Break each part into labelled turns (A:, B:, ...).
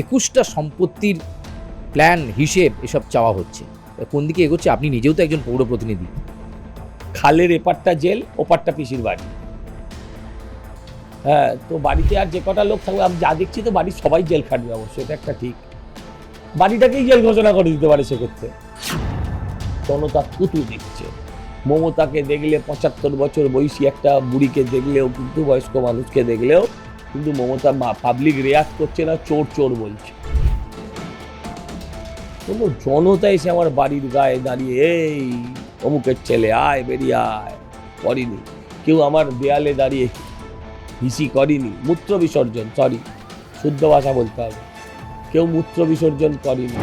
A: 21টা সম্পত্তির প্ল্যান হিসেব এসব চাওয়া হচ্ছে। কোন দিকে এগোচ্ছে? আপনি নিজেও তো একজন পৌর প্রতিনিধি।
B: খালের এপারটা জেল, ওপারটা পিসির বাড়ি। হ্যাঁ, তো বাড়িতে আর যে কটা লোক থাকবে, আমি যা দেখছি তো বাড়ির সবাই জেল খাটবে অবশ্যই, এটা একটা ঠিক। বাড়িটাকেই জেল ঘোষণা করে দিতে পারে সেক্ষেত্রে। জনতা কুতু দেখছে। মমতাকে দেখলে, 75 বছর বয়সী একটা বুড়িকে দেখলেও, কিন্তু বয়স্ক মানুষকে দেখলেও কিন্তু মমতা পাবলিক রিয়াক্ট করছে না, চোর চোর বলছে। কোনো জনতা এসে আমার বাড়ির গায়ে দাঁড়িয়ে এই অমুকের ছেলে আয় বেরিয়ে আয় করেনি। কেউ আমার দেয়ালে দাঁড়িয়ে হিসি করেনি। মূত্র বিসর্জন, সরি শুদ্ধ ভাষা বলতে হবে, কেউ মূত্র বিসর্জন করেনি।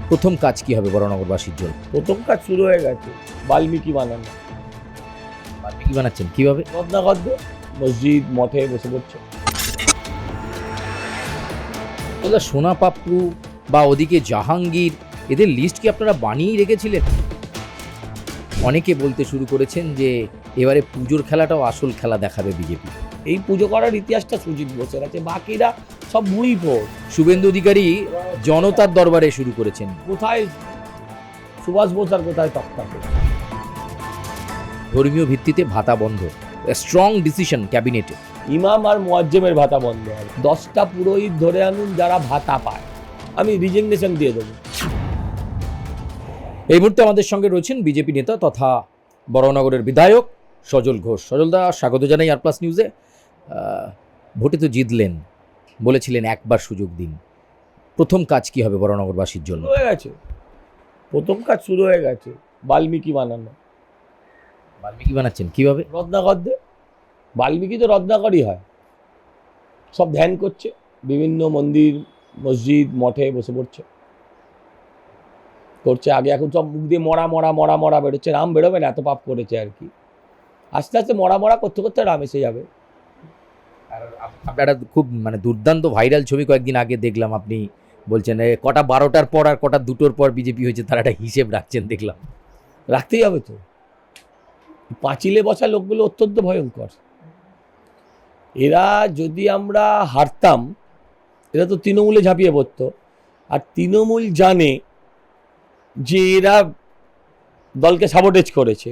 A: প্রথম কাজ কি হবে বরানগরবাসীর জন্য?
B: প্রথম কাজ শুরু হয়ে গেছে, বাল্মীকি বানানো।
A: বাল্মীকি বানাচ্ছেন কিভাবে?
B: গদ্য মসজিদ মঠে বসে পড়ছে।
A: সোনা পাপ্পু বা ওদিকে জাহাঙ্গীর, এদের লিস্ট কি আপনারা বানিয়েই রেখেছিলেন? অনেকে বলতে শুরু করেছেন যে এবারে পুজোর খেলাটাও আসল খেলা দেখাবে বিজেপি।
B: এই পুজো করার ইতিহাসটা সুজিত বসে আছে, বাকিরা সব মুড়ি ফোড়।
A: শুভেন্দু অধিকারী জনতার দরবারে শুরু করেছেন।
B: কোথায় সুভাষ বোস আর কোথায় তক্তাকে?
A: ধর্মীয় ভিত্তিতে ভাতা বন্ধ, স্ট্রং ডিসিশন ক্যাবিনেটে।
B: ইমাম আর মুয়াজ্জেমের ভাতা বন্ধ হবে। 10টা পুরোহিত ধরে আনুন যারা ভাতা পায়, আমি রিজিগনেশন দিয়ে দেবো।
A: এই মুহূর্তে আমাদের সঙ্গে রয়েছেন বিজেপি নেতা তথা বরানগরের বিধায়ক সজল ঘোষ। সজলদা, স্বাগত জানাই আর প্লাস নিউজে। ভোটে তো জিতলেন, বলেছিলেন একবার সুযোগ দিন। প্রথম কাজ কি হবে বরানগরবাসীর জন্য?
B: হয়ে গেছে, প্রথম কাজ শুরু হয়ে গেছে, বাল্মীকি বানানো।
A: বাল্মীকি বানাচ্ছেন কিভাবে?
B: রত্নাকরদের। বাল্মীকি তো রত্নাকরই হয়। সব ধ্যান করছে, বিভিন্ন মন্দির মসজিদ মঠে বসে পড়ছে করছে। আগে এখন সব মুখ দিয়ে মরা মরা মরা মরা বেরোচ্ছে, রাম বেরোবে না, এত পাপ করেছে আর কি। আস্তে আস্তে মরা মরা করতে করতে রাম এসে যাবে।
A: আপনারা খুব দুর্দান্ত ভাইরাল ছবি কয়েকদিন আগে দেখলাম, আপনি বলছেন কটা 12টার পর আর কটা 2টোর পর বিজেপি হয়েছে, তারা একটা হিসেব রাখছেন দেখলাম।
B: রাখতেই হবে তো। পাঁচিলে বসা লোকগুলো অত্যন্ত ভয়ঙ্কর। এরা যদি আমরা হারতাম, এরা তো তৃণমূলে ঝাঁপিয়ে পড়তো। আর তৃণমূল জানে যে এরা দলকে সাবোটেজ করেছে,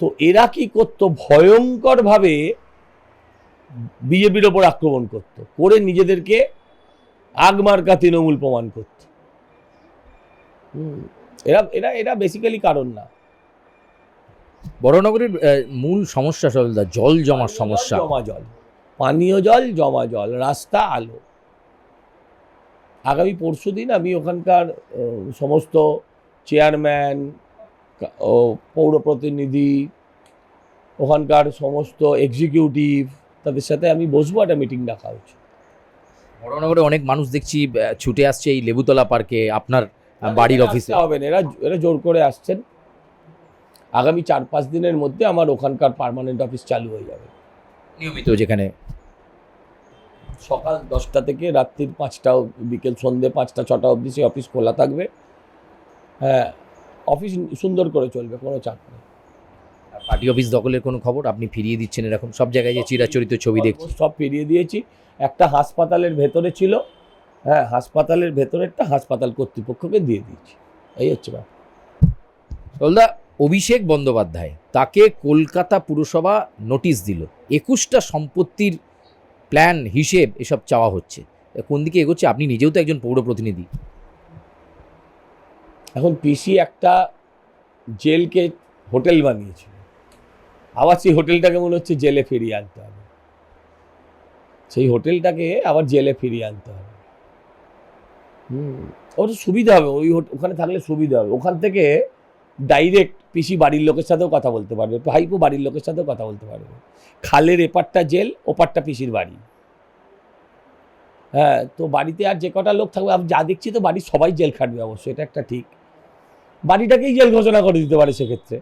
B: তো এরা কি করতো, ভয়ঙ্করভাবে বিজেপির ওপর আক্রমণ করত, করে নিজেদেরকে আগমার্কা তৃণমূল প্রমাণ করত। এরা এরা এরা বেসিক্যালি কারণ না।
A: বরানগরের মূল সমস্যা সজলদা জল জমার সমস্যা।
B: জমা জল, পানীয় জল, জমা জল, রাস্তা, আলো। আগামী পরশুদিন আমি ওখানকার সমস্ত চেয়ারম্যান ও পৌর প্রতিনিধি, ওখানকার সমস্ত এক্সিকিউটিভ, তাদের সাথে আমি বসবো, একটা মিটিং ডাকা হচ্ছে।
A: বরানগরে অনেক মানুষ দেখছি ছুটে আসছে এই লেবুতলা পার্কে, আপনার বাড়ির অফিসে।
B: হবে না, এরা জোর করে আসছেন। আগামী 4-5 দিনের মধ্যে আমার ওখানকার পার্মানেন্ট অফিস চালু হয়ে যাবে
A: নিয়মিত, যেখানে
B: সকাল 10টা থেকে রাত্রির 5টা, বিকেল সন্ধ্যে 5টা-6টা অবধি সেই অফিস খোলা থাকবে। হ্যাঁ, অফিস সুন্দর করে চলবে, কোনো চাপ নেই।
A: পার্টি অফিস দখলের কোনো খবর আপনি ফিরিয়ে দিচ্ছেন? এরকম সব জায়গায় যে চিরাচরিত ছবি দেখছি।
B: সব ফিরিয়ে দিয়েছি। একটা হাসপাতালের ভেতরে ছিল, হ্যাঁ, হাসপাতালের ভেতরেরটা হাসপাতাল কর্তৃপক্ষকে দিয়ে দিয়েছি। এই হচ্ছে ব্যাপার।
A: সজলদা, অভিষেক বন্দ্যোপাধ্যায়, তাকে কলকাতা পুরসভা নোটিশ দিল। 21টা সম্পত্তির প্ল্যান হিসেব এসব চাওয়া হচ্ছে। কোন দিকে এগোচ্ছে? আপনি নিজেও তো একজন পৌর প্রতিনিধি।
B: এখন পিসি একটা জেলকে হোটেল বানিয়েছিল, আবার সেই হোটেলটাকে মনে হচ্ছে জেলে ফিরিয়ে আনতে হবে। সেই হোটেলটাকে আবার জেলে ফিরিয়ে আনতে হবে। ওর সুবিধা হবে, ওখানে থাকলে সুবিধা হবে। ওখান থেকে ডাইরেক্ট পিসি বাড়ির লোকের সাথেও কথা বলতে পারবে, ভাইপো বাড়ির লোকের সাথেও কথা বলতে পারবে। খালের এপারটা জেল, ওপারটা পিসির বাড়ি। হ্যাঁ, তো বাড়িতে আর যে কটা লোক থাকবে, আমি যা দেখছি তো বাড়ির সবাই জেল খাটবে অবশ্যই, এটা একটা ঠিক। বাড়িটাকেই জেল ঘোষণা করে দিতে পারে সেক্ষেত্রে।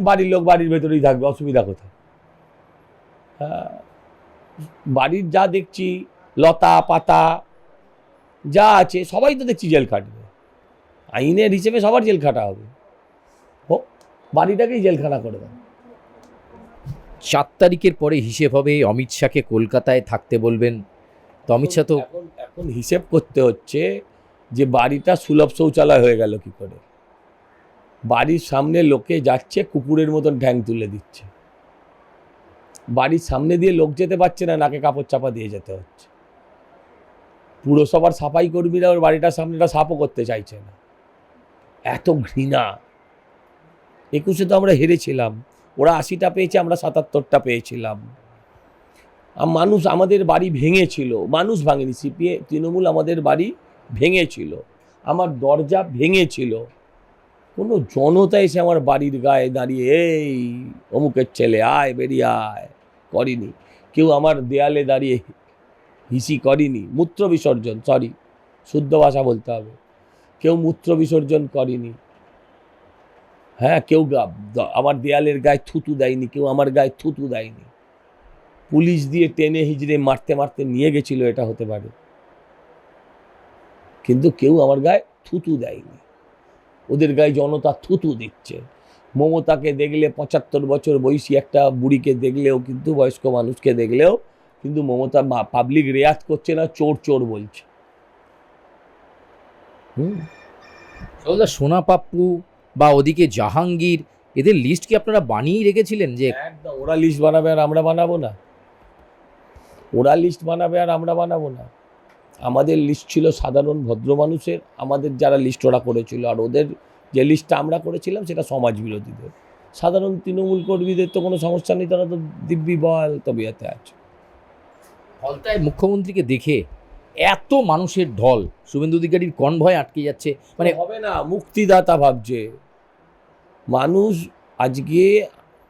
B: বাড়ির লোক বাড়ির ভেতরেই থাকবে, অসুবিধা কোথায়? হ্যাঁ, বাড়ির যা দেখছি লতা পাতা যা আছে সবাই তো দেখছি জেল খাটবে। আইনের হিসেবে সবার জেল খাটা হবে, হোক, বাড়িটাকেই জেলখানা করে দেয়।
A: 4 তারিখের পরে হিসেব হবে, অমিত শাহকে কলকাতায় থাকতে বলবেন। তো অমিত শাহ তো
B: এখন এখন হিসেব করতে হচ্ছে যে বাড়িটা সুলভ শৌচালয় হয়ে গেল কি করে। বাড়ির সামনে লোকে যাচ্ছে, কুকুরের মতন ঠ্যাং তুলে দিচ্ছে। বাড়ির সামনে দিয়ে লোক যেতে পারছে না, নাকে কাপড় চাপা দিয়ে যেতে হচ্ছে। পুরসভার সাফাই কর্মীরা ওর বাড়িটার সামনেটা সাফও করতে চাইছে না, এত ঘৃণা। 21-এ তো আমরা হেরেছিলাম, ওরা 80টা পেয়েছে, আমরা 77টা পেয়েছিলাম। মানুষ আমাদের বাড়ি ভেঙেছিল, মানুষ ভাঙেনি, সিপিএ তৃণমূল আমাদের বাড়ি ভেঙেছিল, আমার দরজা ভেঙেছিল। কোনো জনতা এসে আমার বাড়ির গায়ে দাঁড়িয়ে এই অমুকের ছেলে আয় বেরিয়ে আয় করেনি। কেউ আমার দেয়ালে দাঁড়িয়ে হিসি করেনি, মূত্র বিসর্জন, সরি শুদ্ধ ভাষা বলতে হবে, কেউ মূত্র বিসর্জন করেনি। হ্যাঁ, কেউ আমার দেয়ালের গায়ে থুতু দেয়নি, কেউ আমার গায়ে থুতু দেয়নি। পুলিশ দিয়ে টেনে হিজড়ে মারতে মারতে নিয়ে গেছিল, এটা হতে পারে, কিন্তু কেউ আমার গায়ে থুতু দেয়নি। ওদের গায়ে জনতা থুতু দিচ্ছে। মমতাকে দেখলে, 75 বছর বয়সী একটা বুড়িকে দেখলেও কিন্তু, বয়স্ক মানুষকে দেখলেও কিন্তু মমতা পাবলিক রেয়াত করছে না, চোর চোর বলছে।
A: সোনা পাপ্পু বা ওদিকে জাহাঙ্গীর, এদের লিস্ট কি আপনারা বানিয়েই রেখেছিলেন যে
B: একদম ওরা লিস্ট বানাবে আর আমরা বানাবো না? ওরা লিস্ট বানাবে আর আমরা বানাবো না? আমাদের লিস্ট ছিল সাধারণ ভদ্র মানুষের, আমাদের যারা লিস্ট ওরা করেছিল, আর ওদের যে লিস্টটা আমরা করেছিলাম সেটা সমাজ বিরোধীদের। সাধারণ তৃণমূল কর্মীদের তো কোনো সমস্যা নেই, তারা তো দিব্যি বল তবিয়াতে আছে।
A: ফলতায় মুখ্যমন্ত্রীকে দেখে এত মানুষের ঢল, শুভেন্দু অধিকারীর কনভয় আটকে যাচ্ছে, মানে
B: হবে না, মুক্তিদাতা ভাবছে মানুষ। আজকে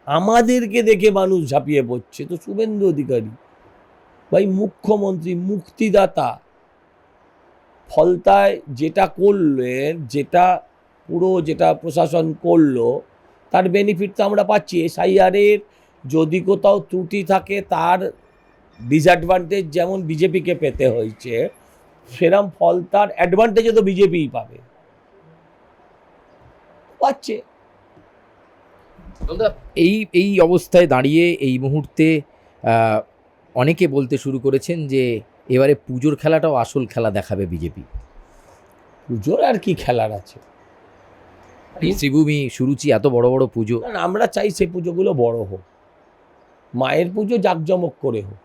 B: আমাদেরকে দেখে মানুষ ঝাঁপিয়ে পড়ছে, তো শুভেন্দু অধিকারী ভাই মুখ্যমন্ত্রী, মুক্তিদাতা। ফলতায় যেটা করলেন, যেটা পুরো যেটা প্রশাসন করলো, তার বেনিফিট তো আমরা পাচ্ছি। এসআইআরের যদি কোথাও ত্রুটি থাকে তার ডিসঅ্যাডভান্টেজ যেমন বিজেপিকে পেতে হয়েছে, সেরম ফলতার অ্যাডভান্টেজে তো বিজেপিই পাচ্ছে।
A: এই এই অবস্থায় দাঁড়িয়ে এই মুহূর্তে অনেকে বলতে শুরু করেছেন যে এবারে পুজোর খেলাটাও আসল খেলা দেখাবে বিজেপি।
B: পুজোর আর কি খেলার আছে?
A: শ্রীভূমি, সুরুচি, এত বড় বড় পুজো,
B: আমরা চাই সেই পুজোগুলো বড় হোক, মায়ের পুজো জাঁকজমক করে হোক।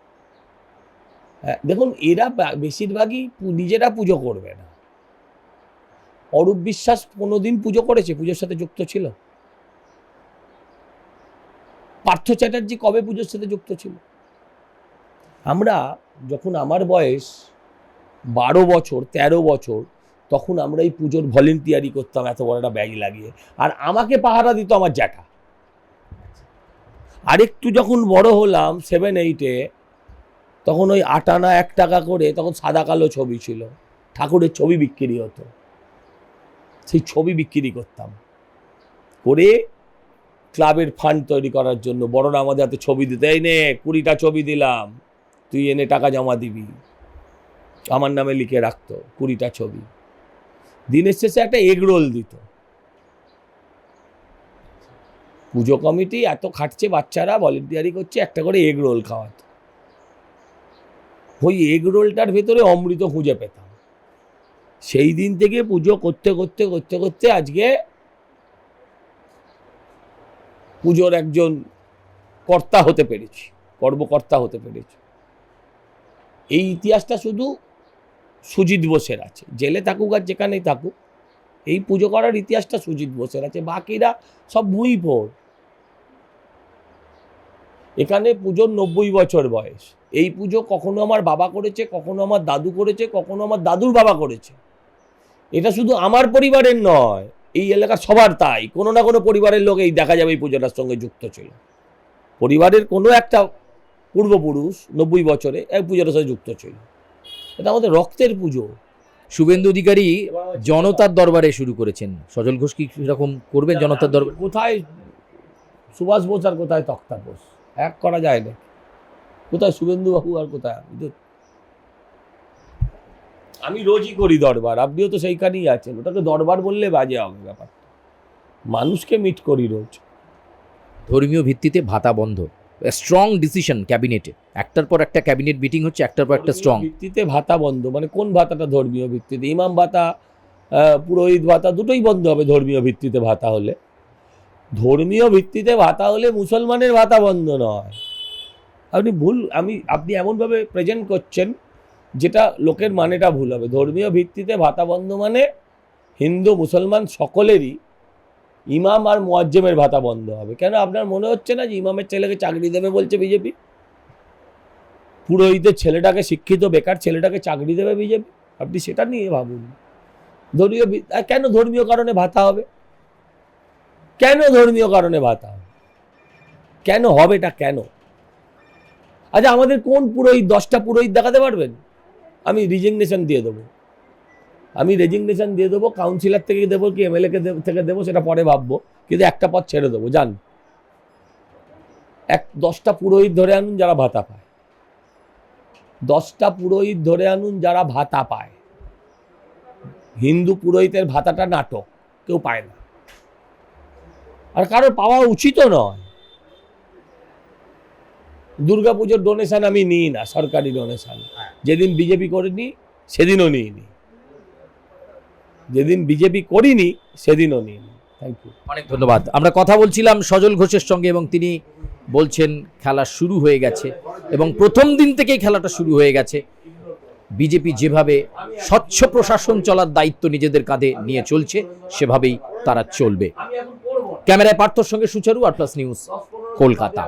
B: দেখুন, এরা বেশিরভাগই নিজেরা পুজো করবে না। অরূপ বিশ্বাস কোনোদিন পুজো করেছে? পুজোর সাথে যুক্ত ছিল? পার্থ চ্যাটার্জি কবে পুজোর সাথে যুক্ত ছিল? আমরা যখন, আমার বয়স 12 বছর 13 বছর, তখন আমরা এই পুজোর ভলেন্টিয়ারি করতাম এত বড় একটা ব্যাগ লাগিয়ে, আর আমাকে পাহারা দিত আমার জ্যাঠা। আরেকটু যখন বড় হলাম 7-8-এ, তখন ওই 8 আনা 1 টাকা করে, তখন সাদা কালো ছবি ছিল, ঠাকুরের ছবি বিক্রি হতো, সেই ছবি বিক্রি করতাম করে ক্লাবের ফান্ড তৈরি করার জন্য। বড়রা আমাদের হাতে ছবি দিতে, এই নে 20টা ছবি দিলাম, তুই এনে টাকা জমা দিবি। আমার নামে লিখে রাখতো 20টা ছবি। দিনের শেষে একটা এগ রোল দিত। পুজো কমিটি এত খাটছে, বাচ্চারা ভলেন্টিয়ারি করছে, একটা করে এগ রোল খাওয়াতো। ওই এগ রোলটার ভেতরে অমৃত খুঁজে পেতাম। সেই দিন থেকে পুজো করতে করতে করতে করতে আজকে পুজোর একজন কর্তা হতে পেরেছি, কর্মকর্তা হতে পেরেছি। এই ইতিহাসটা শুধু সুজিত বোসের আছে, জেলে থাকুক আর যেখানেই থাকুক, এই পুজো করার ইতিহাসটা সুজিত বোসের আছে, বাকিরা সব ভুঁইফোড়। এখানে পুজোর 90 বছর বয়স। এই পুজো কখনো আমার বাবা করেছে, কখনো আমার দাদু করেছে, কখনো আমার দাদুর বাবা করেছে। এটা শুধু আমার পরিবারের নয়, এই এলাকার সবার তাই। কোনো না কোনো পরিবারের লোক এই দেখা যাবে এই পুজোটার সঙ্গে যুক্ত ছিল। পরিবারের কোনো একটা পূর্বপুরুষ 90 বছরে এই পুজোটার সাথে যুক্ত ছিল। এটা আমাদের রক্তের পুজো।
A: শুভেন্দু অধিকারী জনতার দরবারে শুরু করেছেন, সজল ঘোষ কি সেরকম করবেন জনতার দরবারে?
B: কোথায় সুভাষ বোস আর কোথায় তক্তা বোস, এক করা যায় না। কোথায় শুভেন্দু বাবু আর কোথায় আমি রোজই করি দরবার, আপনিও তো সেইখানেই আছেন। ওটাকে দরবার বললে বাজে হবে ব্যাপারটা। মানুষকে মিট করি রোজ।
A: ধর্মীয় ভিত্তিতে ভাতা বন্ধ, স্ট্রং ডিসিশন ক্যাবিনেটে, একটার পর একটা ক্যাবিনেট মিটিং হচ্ছে, একটার পর একটা স্ট্রং।
B: ভিত্তিতে ভাতা বন্ধ, মানে কোন ভাতাটা ধর্মীয় ভিত্তিতে? ইমাম ভাতা, পুরোহিত ভাতা দুটোই বন্ধ হবে ধর্মীয় ভিত্তিতে ভাতা হলে। ধর্মীয় ভিত্তিতে ভাতা হলে মুসলমানের ভাতা বন্ধ নয়। আপনি এমনভাবে প্রেজেন্ট করছেন যেটা লোকের মানেটা ভুল হবে। ধর্মীয় ভিত্তিতে ভাতা বন্ধ মানে হিন্দু মুসলমান সকলেরই ইমাম আর মুয়াজ্জেমের ভাতা বন্ধ হবে। কেন আপনার মনে হচ্ছে না যে ইমামের ছেলেকে চাকরি দেবে বলছে বিজেপি? পুরোহিতের ছেলেটাকে, শিক্ষিত বেকার ছেলেটাকে চাকরি দেবে বিজেপি? আপনি সেটা নিয়ে ভাবুন। কেন ধর্মীয় কারণে ভাতা হবে? কেন ধর্মীয় কারণে ভাতা হবে? কেন হবে এটা কেন? আচ্ছা, আমাদের কোন পুরোহিত 10টা পুরোহিত দেখাতে পারবেন? আমি রেজিগনেশন দিয়ে দেবো, কাউন্সিলর থেকে দেবো কি এমএলএ থেকে দেবো সেটা পরে ভাববো, কিন্তু একটা পদ ছেড়ে দেবো। যান 10টা পুরোহিত ধরে আনুন যারা ভাতা পায়। 10টা পুরোহিত ধরে আনুন যারা ভাতা পায়। হিন্দু পুরোহিতের ভাতাটা নাটক, কেউ পায় না, আর কারোর পাওয়া উচিতও নয়। দুর্গাপুজোর ডোনেশন আমি নিই না, সরকারি ডোনেশন। যেদিন বিজেপি করিনি সেদিনও নিইনি, যেদিন বিজেপি করিনি সেদিনও নিইনি। থ্যাংক ইউ,
A: অনেক ধন্যবাদ। আমরা কথা বলছিলাম সজল ঘোষের সঙ্গে এবং তিনি বলছেন খেলা শুরু হয়ে গেছে এবং প্রথম দিন থেকেই খেলাটা শুরু হয়ে গেছে। বিজেপি যেভাবে স্বচ্ছ প্রশাসন চলার দায়িত্ব নিজেদের কাঁধে নিয়ে চলছে সেভাবেই তারা চলবে। ক্যামেরায় পার্থর সঙ্গে সুচারু, আর প্লাস নিউজ, কলকাতা।